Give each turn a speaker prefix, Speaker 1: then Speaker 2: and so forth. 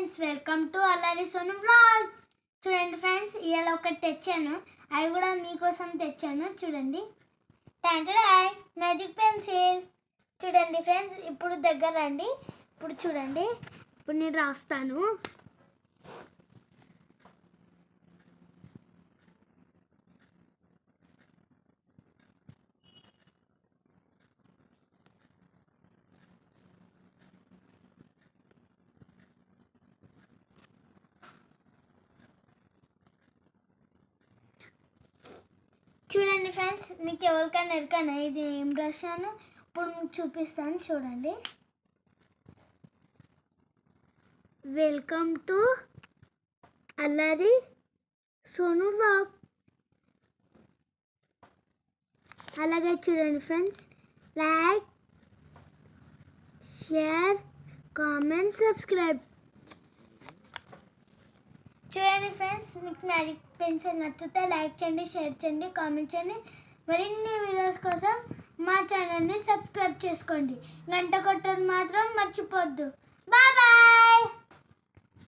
Speaker 1: Friends, welcome to అల్లరి Sonu vlog. చూడండి friends, ఇవాళ ఒకటి తెచ్చాను. అవి కూడా మీకోసం తెచ్చాను. చూడండి, టెంటడాయ్ మ్యాజిక్ పెన్సిల్. చూడండి ఫ్రెండ్స్, ఇప్పుడు దగ్గర రండి. ఇప్పుడు చూడండి, ఇప్పుడు నేను రాస్తాను. చూడండి ఫ్రెండ్స్, మీకు ఎవరికైనా ఎరకనా ఇది ఏం రాశాను? ఇప్పుడు మీకు చూపిస్తాను. చూడండి, వెల్కమ్ టు అల్లరి సోను వ్లాగ్. అలాగే చూడండి friends, like, share, comment, subscribe. చూడండి ఫ్రెండ్స్, మీకు మ్యాజిక్ పెన్సిల్ నచ్చితే లైక్ చేయండి, షేర్ చేయండి, కామెంట్ చేయండి. మరిన్ని వీడియోస్ కోసం మా ఛానల్ని సబ్స్క్రైబ్ చేసుకోండి. గంట కొట్టడం మాత్రం మర్చిపోద్దు. Bye bye.